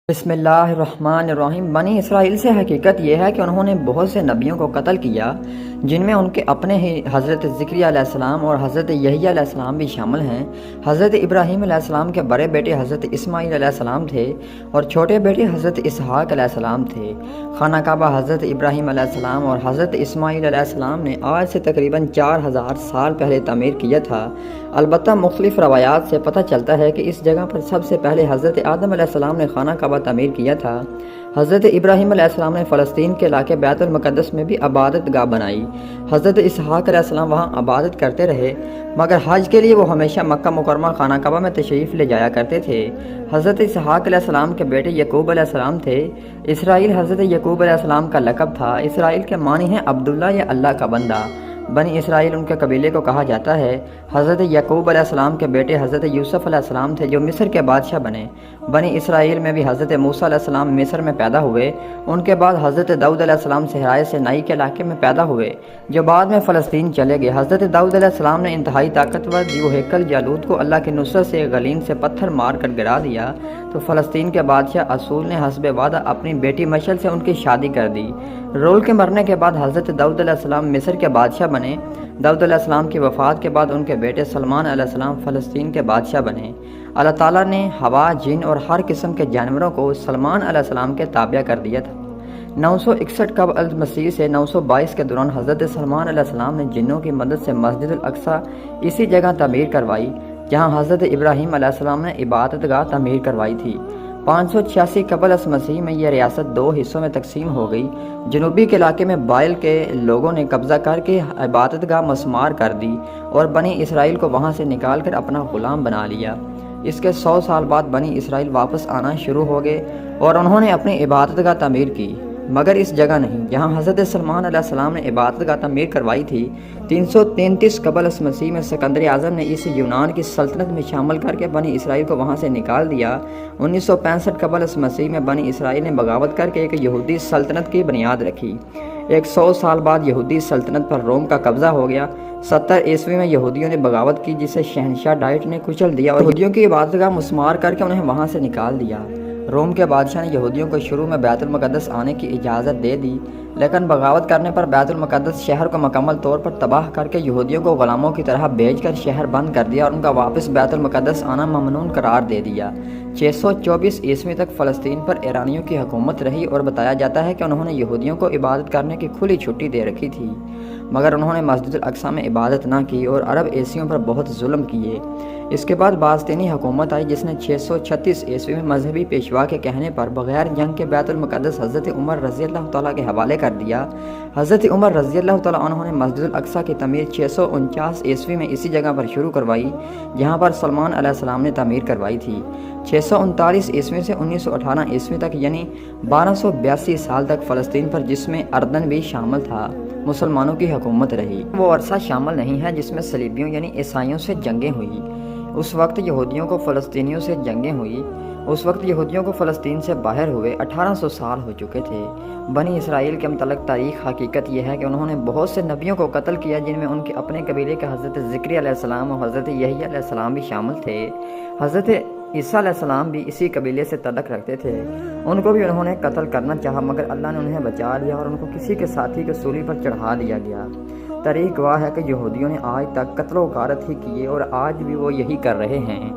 بسم اللہ الرحمن الرحیم۔ بنی اسرائیل سے حقیقت یہ ہے کہ انہوں نے بہت سے نبیوں کو قتل کیا، جن میں ان کے اپنے ہی حضرت زکریا علیہ السلام اور حضرت یحییٰ علیہ السلام بھی شامل ہیں۔ حضرت ابراہیم علیہ السلام کے بڑے بیٹے حضرت اسماعیل علیہ السلام تھے اور چھوٹے بیٹے حضرت اسحاق علیہ السلام تھے۔ خانہ کعبہ حضرت ابراہیم علیہ السلام اور حضرت اسماعیل علیہ السلام نے آج سے تقریباً 4000 سال پہلے تعمیر کیا تھا۔ البتہ مختلف روایات سے پتہ چلتا ہے کہ اس جگہ پر سب سے پہلے حضرت آدم علیہ السلام نے خانہ کعبہ تعمیر کیا تھا۔ حضرت ابراہیم علیہ السلام نے فلسطین کے علاقے بیت المقدس میں بھی عبادت گاہ بنائی۔ حضرت اسحاق علیہ السلام وہاں عبادت کرتے رہے، مگر حج کے لیے وہ ہمیشہ مکہ مکرمہ خانہ کعبہ میں تشریف لے جایا کرتے تھے۔ حضرت اسحاق علیہ السلام کے بیٹے یعقوب علیہ السلام تھے۔ اسرائیل حضرت یعقوب علیہ السلام کا لقب تھا۔ اسرائیل کے معنی ہیں عبداللہ یا اللہ کا بندہ۔ بنی اسرائیل ان کے قبیلے کو کہا جاتا ہے۔ حضرت یعقوب علیہ السلام کے بیٹے حضرت یوسف علیہ السلام تھے جو مصر کے بادشاہ بنے۔ بنی اسرائیل میں بھی حضرت موسیٰ علیہ السلام مصر میں پیدا ہوئے۔ ان کے بعد حضرت داؤد علیہ السلام صحرائے سینائی کے علاقے میں پیدا ہوئے جو بعد میں فلسطین چلے گئے۔ حضرت داؤد علیہ السلام نے انتہائی طاقتور دیو ہیکل جالوت کو اللہ کی نصرت سے غلیم سے پتھر مار کر گرا دیا، تو فلسطین کے بادشاہ اسول نے حسب وعدہ اپنی بیٹی مشل سے ان کی شادی کر دی۔ رول کے مرنے کے بعد حضرت داؤد علیہ السلام مصر کے بادشاہ بنے۔ داؤد علیہ السلام کی وفات کے بعد ان کے بیٹے سلمان علیہ السلام فلسطین کے بادشاہ بنے۔ اللہ تعالیٰ نے ہوا، جن اور ہر قسم کے جانوروں کو سلمان علیہ السلام کے تابع کر دیا تھا۔ 961 قبل المسیح سے 922 کے دوران حضرت سلمان علیہ السلام نے جنوں کی مدد سے مسجد الاقصیٰ اسی جگہ تعمیر کروائی جہاں حضرت ابراہیم علیہ السلام نے عبادت گاہ تعمیر کروائی تھی۔ 586 قبل مسیح میں یہ ریاست 2 حصوں میں تقسیم ہو گئی۔ جنوبی کے علاقے میں بائل کے لوگوں نے قبضہ کر کے عبادت گاہ مسمار کر دی اور بنی اسرائیل کو وہاں سے نکال کر اپنا غلام بنا لیا۔ اس کے 100 سال بعد بنی اسرائیل واپس آنا شروع ہو گئے اور انہوں نے اپنی عبادت گاہ تعمیر کی، مگر اس جگہ نہیں جہاں حضرت سلمان علیہ السلام نے عبادت گاہ تعمیر کروائی تھی۔ 333 قبل مسیح میں سکندر اعظم نے اسے یونان کی سلطنت میں شامل کر کے بنی اسرائیل کو وہاں سے نکال دیا۔ 1965 قبل مسیح میں بنی اسرائیل نے بغاوت کر کے ایک یہودی سلطنت کی بنیاد رکھی۔ 100 سال بعد یہودی سلطنت پر روم کا قبضہ ہو گیا۔ 70 عیسوی میں یہودیوں نے بغاوت کی جسے شہنشاہ ڈائٹ نے کچل دیا اور یہودیوں کی عبادت گاہ مسمار کر کے انہیں وہاں سے نکال دیا۔ روم کے بادشاہ نے یہودیوں کو شروع میں بیت المقدس آنے کی اجازت دے دی، لیکن بغاوت کرنے پر بیت المقدس شہر کو مکمل طور پر تباہ کر کے یہودیوں کو غلاموں کی طرح بیچ کر شہر بند کر دیا اور ان کا واپس بیت المقدس آنا ممنوع قرار دے دیا۔ 624 عیسوی تک فلسطین پر ایرانیوں کی حکومت رہی اور بتایا جاتا ہے کہ انہوں نے یہودیوں کو عبادت کرنے کی کھلی چھٹی دے رکھی تھی، مگر انہوں نے مسجد الاقصیٰ میں عبادت نہ کی اور عرب ایسیوں پر بہت ظلم کیے۔ اس کے بعد باستینی حکومت آئی جس نے 636 عیسوی میں مذہبی پیشوا کے کہنے پر بغیر جنگ کے بیت المقدس حضرت عمر رضی اللہ تعالیٰ کے حوالے کر دیا۔ حضرت عمر رضی اللہ تعالیٰ عنہ نے مسجد الاقصیٰ کی تعمیر 649 عیسوی میں اسی جگہ پر شروع کروائی جہاں پر سلمان علیہ السلام نے تعمیر کروائی تھی۔ 639 عیسوی سے 1918 عیسوی تک یعنی 1282 سال تک فلسطین پر، جس میں اردن بھی شامل تھا، مسلمانوں کی حکومت رہی۔ وہ عرصہ شامل نہیں ہے جس میں صلیبیوں یعنی عیسائیوں سے جنگیں ہوئی۔ اس وقت یہودیوں کو فلسطینیوں سے جنگیں ہوئی۔ اس وقت یہودیوں کو فلسطین سے باہر ہوئے 1800 سال ہو چکے تھے۔ بنی اسرائیل کے متعلق تاریخ حقیقت یہ ہے کہ انہوں نے بہت سے نبیوں کو قتل کیا، جن میں ان کے اپنے قبیلے کے حضرت زکریا علیہ السلام اور حضرت یحییٰ علیہ السلام بھی شامل تھے۔ حضرت عیسیٰ علیہ السلام بھی اسی قبیلے سے تعلق رکھتے تھے۔ ان کو بھی انہوں نے قتل کرنا چاہا، مگر اللہ نے انہیں بچا لیا اور ان کو کسی کے ساتھی کے سولی پر چڑھا دیا گیا۔ تاریخ گواہ ہے کہ یہودیوں نے آج تک قتل و غارت ہی کیے اور آج بھی وہ یہی کر رہے ہیں۔